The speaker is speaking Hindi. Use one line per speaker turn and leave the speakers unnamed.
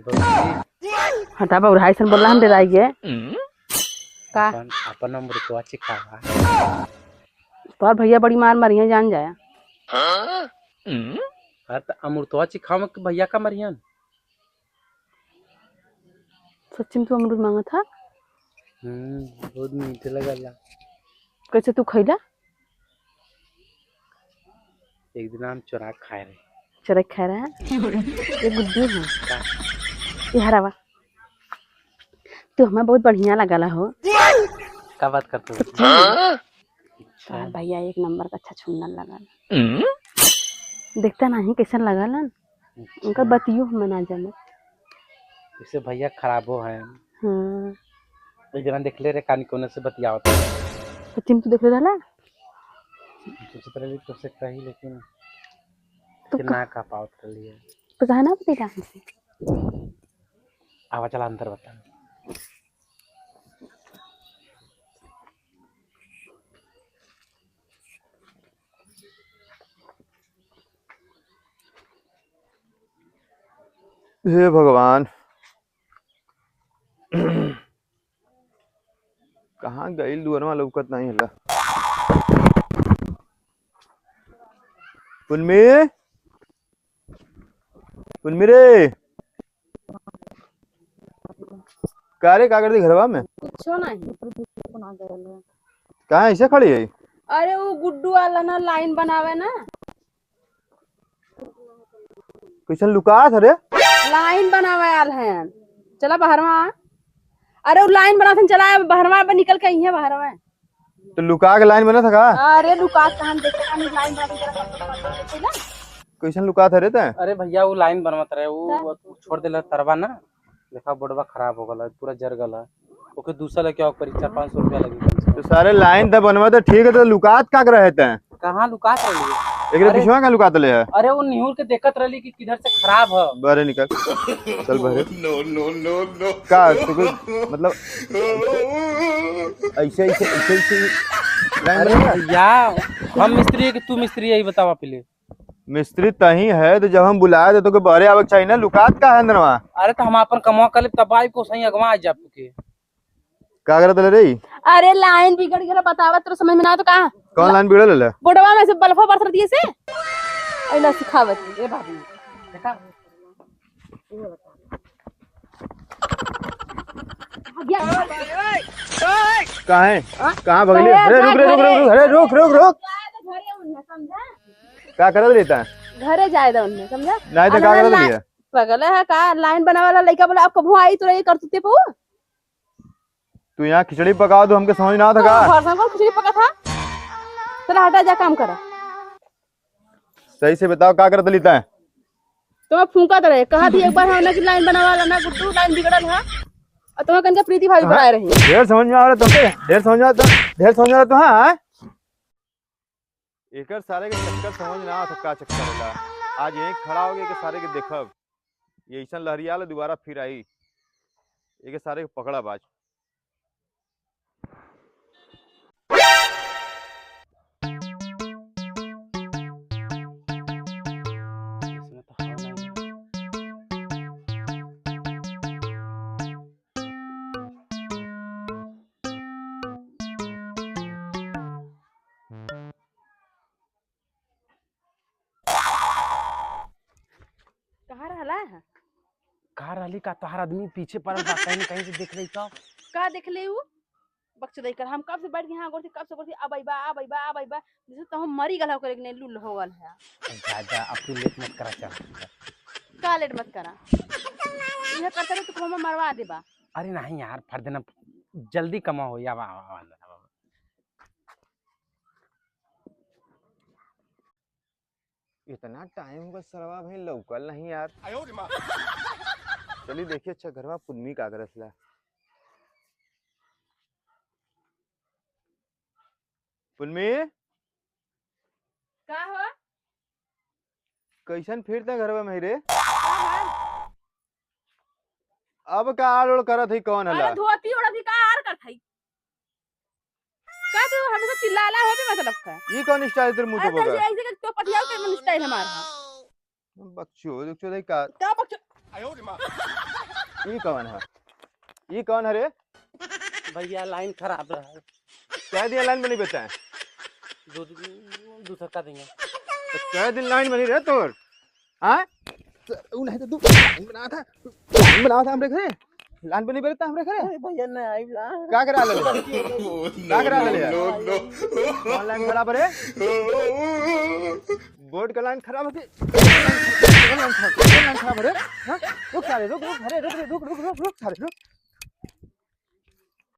हटा बा उड़ाई सन बोला हम डराई के का
अपन अमृतवा चिखावा
तोर भैया बड़ी मार मरिया जान जाया।
हाँ तो अमृतवा चिखावा के भैया का मरियन।
सच्ची में तू अमरूद मांगा था?
बहुत मीठे लगला।
कैसे तू खैला?
एक दिन हम चुरा खाए रहे।
चरक खा रहा है ये गुड्डू है ये हरावा तो हमें बहुत बढ़िया लगला हो।
क्या बात करते हो?
तोर भैया एक नंबर का अच्छा छुन्नर लगल। देखता नहीं कैसा लगल उनका बतियो हमें ना जाने।
इसे भैया खराबो है।
हाँ
एक दिन देख ले रे कानी कोने से बतियावत।
सच्ची में तू देख ले रहा
सोचत रही तो से कही लेकिन
तो
ना का पावत रही है
तो कहा ना बतेला हमसे।
आवा चला अंदर बता।
हे भगवान कहाँ गई दुअरवा लौकत नहीं हला। कुलमी कुलमी रे का रे का कर दी घरवा में?
कुछ नहीं
कहाँ ऐसे खड़ी है?
अरे वो गुड्डू वाला ना लाइन बनावे ना
कैसन लुका था रे?
लाइन बनावे आल है चला बाहर में। अरे वो लाइन बनाते चला बाहर में निकल के यहीं बाहर में।
तो लुका के लाइन बना था का?
अरे लुका के हम देखते हम लाइन बनाते चला।
कैसन लुका था रे ते?
अरे भैया वो लाइन बनवत रहे वो छोड़ देला तरवा ना देखा बोर्डवा खराब हो गला पूरा जर गला ओके दूसरा लेके आओ करीब 400-500 रुपया लगी।
तो सारे लाइन था बनवा तो ठीक है तो लुकात का रहे थे?
कहाँ लुकात रही है?
एक पिछवा का लुकात ले है?
अरे वो निहुर के देखत रही कि किधर से खराब है।
बरे निकल चल बरे। नो का तो मतलब ऐसे ऐसे ऐसे ऐसे
अरे भैया हम मिस्त्री है कि तू मिस्त्री है ये बतावा पहले।
मिस्त्री तही है तो जब हम बुलाए थे तो के बहरे आवक चाहिए ना लुकात का है अंदरवा?
अरे तो हम अपन कमवा कर ले तब आई को सही अगवा आ जा के
का करत ले रही?
अरे लाइन बिगड़ गया बतावा तेरे समझ में ना तो कहां
कौन लाइन बिगड़ल ले?
बोडवा में से बल्फा बरस दिए से ऐला सिखावत ए भाभी
देखा
कहाँ है कहाँ भगली? अरे रुक रे रुक रुक अरे रुक रुक रुक क्या करत रहता है?
घरे जाए दो उन्हें समझा
नहीं तो क्या करत रही है?
पगल है का लाइन बना वाला लड़का बोला अब कबू आई तो ये करते पो
तू यहाँ खिचड़ी पकाओ तो हमके समझ ना आता का?
भरसों को खिचड़ी पका था चला हटा जा काम करा।
सही से बताओ क्या करत लेता है?
तो मैं फूका रहे कहा थी एक बार हमने की लाइन बना वाला ना गुड्डू लाइन बिगड़ल है और तुम्हें कन के प्रीति भाभी बनाए रही
ढेर समझ में आ रहा तुमके ढेर समझ में आता ढेर समझ में आ रहा तो हाँ एकर सारे के चक्कर समझ ना आता का चक्कर होला। आज यही खड़ा हो गए के सारे के देखब ये ऐसा लहरिया ले दोबारा फिर आई ये सारे के पकड़ा बाज।
कहाँ रहला है
कहाँ रहली का तोहार आदमी पीछे पड़ल बा कहीं कहीं से देख रही तो
का देख ले उ बक्स देख कर हम कब से बैठ गए हां गोरती कब से गोरती अब आइबा जैसे तो हम मरी गला करे ने लुल हो गल है।
दादा अब तू लेट मत करा चल
का लेट मत करा ये करते रहे तो हम मरवा देबा।
अरे नहीं यार फर देना जल्दी कमा हो या
इतना टाइम का सरवा भाई लौकल नहीं यार। चलिए देखिए अच्छा घरवा पुन्नी का करसला पुन्नी
का हो
कैसन फिरता घरवा में रे? अब का आड़ ओड़ करत है कौन हला?
अरे धोती ओढ़ती का आर करत हई का तू हमेशा चिल्लाला हो भी मतलब का
ये कौन स्टाइल तेरे मुंह पे
अरे
बोगा?
ऐसे तो पटियाल के स्टाइल हमारा
बकचोद का
का बक्चो
ये कौन है? ये कौन है रे?
भैया लाइन खराब रहा है,
क्या दिया लाइन बनी बेटा?
दूध दूसरा का देंगे।
तो क्या दिन लाइन बनी रहे तोर? हाँ? उ नहीं तो तू लाइन बनाया था हमरे घरे। लाइन बनी बेटा हमरे घरे।
भैया नहीं आई ला।
क्या करा ले? क्या करा ले यार? कौन लाइन खराब है रे? बोर्ड का लाइन खराब है कि लाइन खराब है रे? हाँ? रुक सारे रुक रुक अरे रुक रुक रुक रुक रुक सारे रुक।